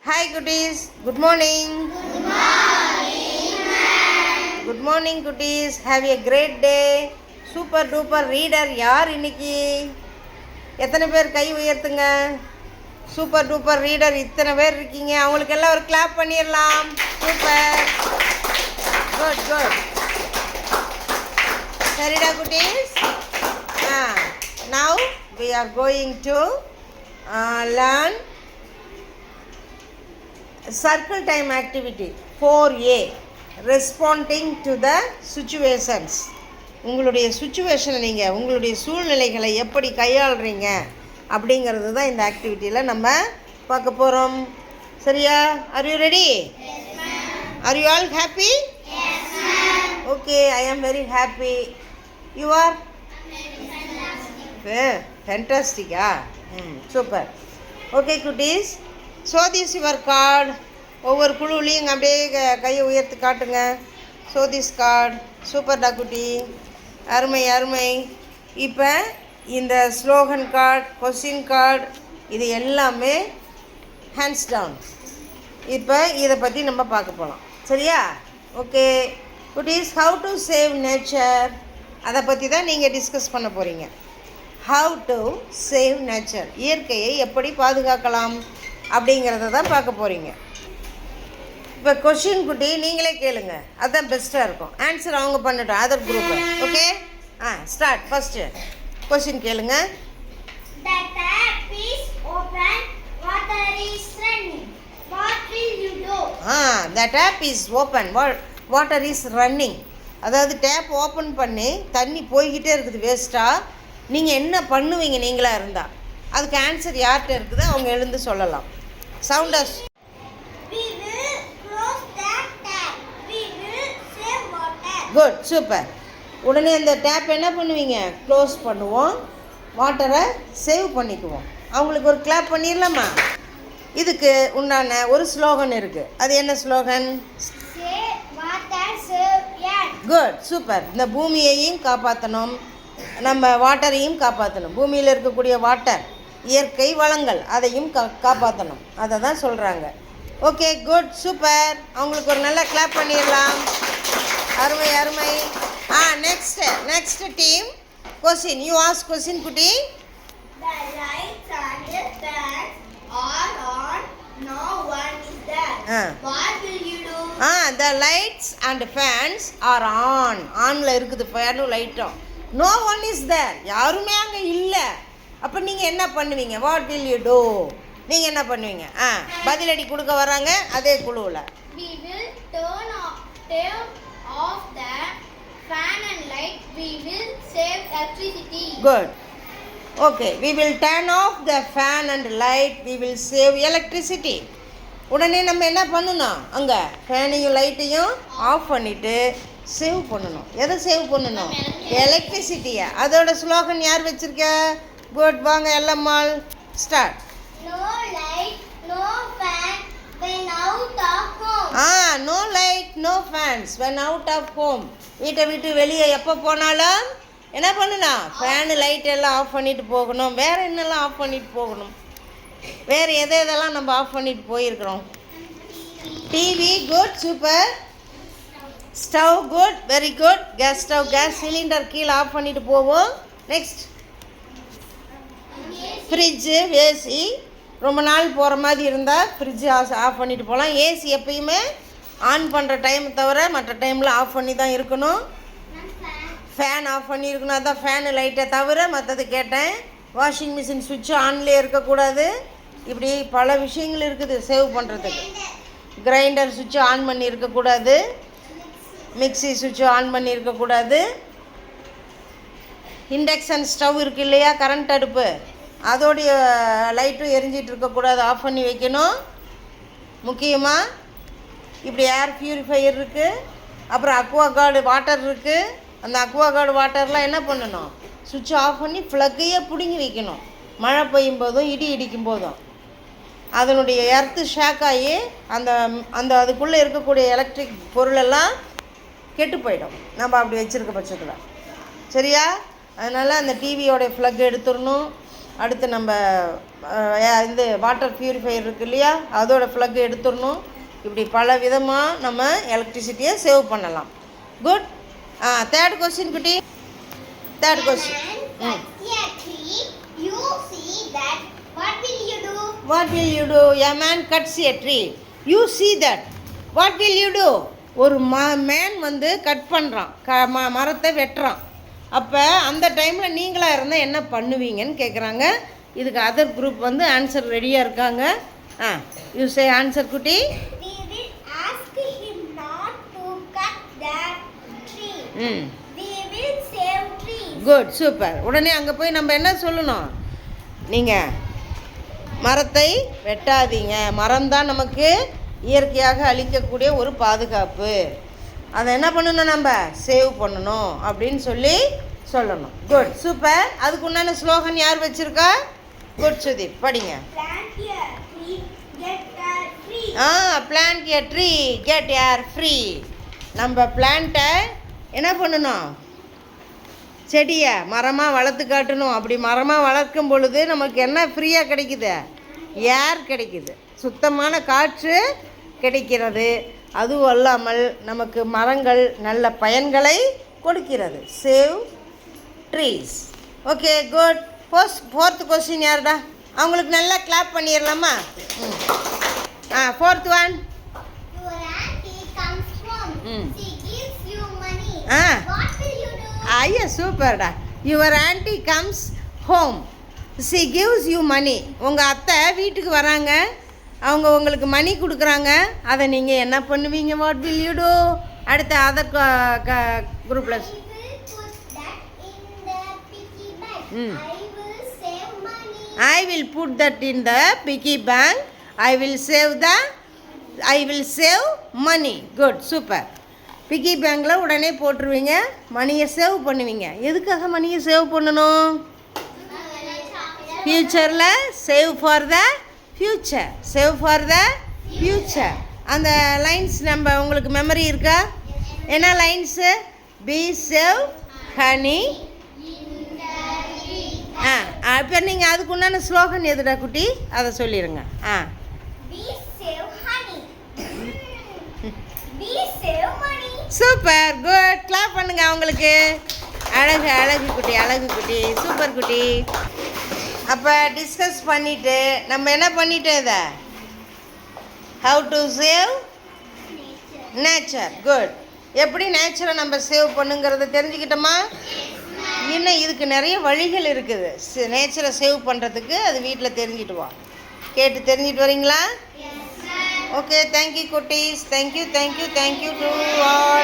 Hi goodies, good morning. Good morning goodies. Have a great day. Super duper reader யார் இன்னைக்கு? எத்தனை பேர் கை உயர்த்துங்க? சூப்பர் டூப்பர் ரீடர் இத்தனை பேர் இருக்கீங்க. அவங்களுக்கு எல்லாம் ஒரு கிளாப் பண்ணிடலாம். Super, good good. சரிடா குட்டீஸ். Now we are going to learn circle time activity 4A, responding to the situations. உங்களுடைய சுச்சுவேஷனை நீங்கள் உங்களுடைய சூழ்நிலைகளை எப்படி கையாளுறீங்க அப்படிங்கிறது தான் இந்த ஆக்டிவிட்டியில் நம்ம பார்க்க போகிறோம். சரியா? Are you ready? Are you all happy? Okay, I am very happy. You are? ஃபேண்டாஸ்டிக்கா? சூப்பர். ஓகே குட்டீஸ், ஷோ திஸ் யுவர் கார்டு. ஒவ்வொரு குழுவிலையும் அப்படியே கையை உயர்த்தி காட்டுங்க. Show this card. சூப்பர்டா குட்டி, அருமை அருமை. இப்போ இந்த ஸ்லோகன் கார்டு, கொஸ்டின் கார்டு, இது எல்லாமே ஹேண்ட்ஸ் டவுன். இப்போ இதை பற்றி நம்ம பார்க்க போகலாம். சரியா? ஓகே குட்டீஸ், ஹவு டு சேவ் நேச்சர், அதை பற்றி தான் நீங்கள் டிஸ்கஸ் பண்ண போகிறீங்க. ஹவு டு சேவ் நேச்சர், இயற்கையை எப்படி பாதுகாக்கலாம் அப்படிங்கிறத தான் பார்க்க போகிறீங்க. இப்போ கொஷின் குட்டி நீங்களே கேளுங்க, அதுதான் பெஸ்ட்டாக இருக்கும். ஆன்சர் அவங்க பண்ணட்டும், other group. Okay, start. First question கேளுங்க. The tap is open, water is running. What will you do? The tap is open, water is running. அதாவது டேப் ஓப்பன் பண்ணி தண்ணி போய்கிட்டே இருக்குது வேஸ்ட்டாக. நீங்கள் என்ன பண்ணுவீங்க நீங்களாக இருந்தால்? அதுக்கு ஆன்சர் யார்கிட்ட இருக்குது அவங்க எழுந்து சொல்லலாம். சவுண்டஸ். We will close the tap. We will save water. Good, super. உடனே அந்த டேப் என்ன பண்ணுவீங்க? க்ளோஸ் பண்ணுவோம், வாட்டரை சேவ் பண்ணிக்குவோம். அவங்களுக்கு ஒரு கிளாப் பண்ணிடலாமா? இதுக்கு உண்டான ஒரு ஸ்லோகன் இருக்குது. அது என்ன slogan? Save water, save earth. Good, super. இந்த பூமியையும் காப்பாற்றணும், நம்ம வாட்டரையும் காப்பாற்றணும். பூமியில் இருக்கக்கூடிய வாட்டர், இயற்கை வளங்கள், அதையும் காப்பாற்றணும். அதை தான் சொல்கிறாங்க. Okay, good, super. அவங்களுக்கு ஒரு நல்ல கிளாப் பண்ணிடலாம். அருமை அருமை. Next team question. You ask question குட்டி. The lights and the fans are on. No one is there. What will you do? The lights and fans are on. ஆனில் இருக்குது ஃபேனும் லைட்டும். No one is there. யாருமே அங்கே இல்லை. அப்போ நீங்கள் என்ன பண்ணுவீங்க? What will you do? நீங்கள் என்ன பண்ணுவீங்க? பதிலடி கொடுக்க வராங்க அதே குழுவில். We will turn off the fan and light. We will save electricity. Good. Okay, we will turn off the fan and light. We will save electricity. உடனே நம்ம என்ன பண்ணணும்? அங்கே ஃபேனையும் லைட்டையும் ஆஃப் பண்ணிவிட்டு சேவ் பண்ணணும். எதை சேவ் பண்ணணும்? எலக்ட்ரிசிட்டியை. அதோட ஸ்லோகன் யார் வச்சுருக்க? குட், வாங்க Ellammal, start. No light, no fan when out of home. No light, no fans when out of home. வீட்டை விட்டு வெளியே எப்போ போனாலும் என்ன பண்ணணும்? ஃபேனு லைட் எல்லாம் ஆஃப் பண்ணிட்டு போகணும். வேறு என்னெல்லாம் ஆஃப் பண்ணிட்டு போகணும்? வேறு எதெல்லாம் நம்ம ஆஃப் பண்ணிட்டு போயிருக்கிறோம்? TV, good, super. Stove, good, very good. Gas stove, gas cylinder கீழே ஆஃப் பண்ணிட்டு போவோம். Next fridge, AC. ரொம்ப நாள் போகிற மாதிரி இருந்தால் ஃப்ரிட்ஜு ஆஃப் பண்ணிட்டு போகலாம். ஏசி எப்பயுமே ஆன் பண்ணுற டைம் தவிர மற்ற டைமில் ஆஃப் பண்ணி தான் இருக்கணும். ஃபேன் ஆஃப் பண்ணி இருக்கணும். அதான் ஃபேனு லைட்டை தவிர மற்றது கேட்டேன். வாஷிங் மிஷின் சுவிட்சு ஆன்லேயே இருக்கக்கூடாது. இப்படி பல விஷயங்கள் இருக்குது சேவ் பண்ணுறதுக்கு. கிரைண்டர் சுவிட்சு ஆன் பண்ணி இருக்கக்கூடாது. மிக்ஸி சுவிட்சு ஆன் பண்ணி இருக்கக்கூடாது. இண்டக்ஷன் ஸ்டவ் இருக்குது இல்லையா, கரண்ட் அடுப்பு, அதோடைய லைட்டும் எரிஞ்சிட்டு இருக்கக்கூடாது, ஆஃப் பண்ணி வைக்கணும். முக்கியமாக இப்படி ஏர் ப்யூரிஃபையர் இருக்குது. அப்புறம் அக்வாகார்டு வாட்டர் இருக்குது. அந்த அக்வாகார்டு வாட்டர்லாம் என்ன பண்ணணும்? சுவிட்ச் ஆஃப் பண்ணி ஃப்ளக்கையே பிடுங்கி வைக்கணும். மழை பெய்யும் போதும் இடி இடிக்கும் போதும் அதனுடைய எர்த்து ஷேக் ஆகி அந்த அந்த அதுக்குள்ளே இருக்கக்கூடிய எலக்ட்ரிக் பொருளெல்லாம் கெட்டு போயிடும் நம்ம அப்படி வச்சுருக்க பட்சத்தில். சரியா? அதனால் அந்த டிவியோடைய ஃப்ளக் எடுத்துடணும். அடுத்து நம்ம இந்த வாட்டர் ப்யூரிஃபையர் இருக்குது இல்லையா, அதோட ப்ளக் எடுத்துடணும். இப்படி பல விதமாக நம்ம எலக்ட்ரிசிட்டியை சேவ் பண்ணலாம். குட். தேர்ட் கொஸ்டின் குட்டி. Third question. What will you do? A man cuts a tree. You see that. What will you do? ஒரு மேன் வந்து கட் பண்ணுறான், மரத்தை வெட்டுறான். அப்போ அந்த டைமில் நீங்களாக இருந்தால் என்ன பண்ணுவீங்கன்னு கேட்குறாங்க. இதுக்கு அதர் குரூப் வந்து ஆன்சர் ரெடியாக இருக்காங்க. யூ சே ஆன்சர் குட்டி. Good, super. உடனே அங்கே போய் நம்ம என்ன சொல்லணும்? நீங்கள் மரத்தை வெட்டாதீங்க, மரம்தான் நமக்கு இயற்கையாக அளிக்கக்கூடிய ஒரு பாதுகாப்பு, அதை என்ன பண்ணணும், நம்ம சேவ் பண்ணணும் அப்படின்னு சொல்லணும். Good, super. அதுக்கு உண்டான ஸ்லோகன் யார் வச்சுருக்கா? குட் சுதீப், படிங்க. பிளான்ட் எ ட்ரீ கெட் ஏர் ஃப்ரீ. நம்ம பிளான்ட்டை என்ன பண்ணணும்? செடியை மரமாக வளர்த்து காட்டணும். அப்படி மரமாக வளர்க்கும் பொழுது நமக்கு என்ன ஃப்ரீயாக கிடைக்குது? ஏர் கிடைக்குது, சுத்தமான காற்று கிடைக்கிறது. அதுவும் அல்லாமல் நமக்கு மரங்கள் நல்ல பயன்களை கொடுக்கிறது. Save trees. Okay, good. Fourth question யாருடா? அவங்களுக்கு நல்லா கிளாப் பண்ணிடலாமா? Fourth one. ஐயா, சூப்பர்டா. Your aunty comes home, she gives you money. உங்கள் அத்தை வீட்டுக்கு வராங்க, அவங்க உங்களுக்கு மணி கொடுக்குறாங்க. அதை நீங்கள் என்ன பண்ணுவீங்க? What will you do? அடுத்த அதர் குரூப்பில் I will put that in the piggy bank. I will save money. Good, super. Piggy பேங்கில் உடனே போட்டுருவீங்க, மணியை சேவ் பண்ணுவீங்க. எதுக்காக மணியை சேவ் பண்ணணும்? ஃப்யூச்சரில் சேவ் ஃபார் த ஃப்யூச்சர். அந்த லைன்ஸ் நம்ம உங்களுக்கு மெமரி இருக்கா? என்ன லைன்ஸு? B save honey. இப்போ நீங்கள் அதுக்கு உண்டான ஸ்லோகன் எதுடா குட்டி? அதை சொல்லிடுங்க. Super, good. கிளாப் பண்ணுங்க அவங்களுக்கு. அழகு குட்டி, சூப்பர் குட்டி. அப்போ டிஸ்கஸ் பண்ணிவிட்டு நம்ம என்ன பண்ணிட்டோம்? இதை how to save nature. Good. எப்படி நேச்சரை நம்ம சேவ் பண்ணுங்கிறத தெரிஞ்சுக்கிட்டோமா? இன்னும் இதுக்கு நிறைய வழிகள் இருக்குது நேச்சரை சேவ் பண்ணுறதுக்கு. அது வீட்டில் தெரிஞ்சுட்டு வா, கேட்டு தெரிஞ்சுட்டு வரீங்களா? ஓகே, தேங்க்யூ குட்டீஸ். Thank you to all.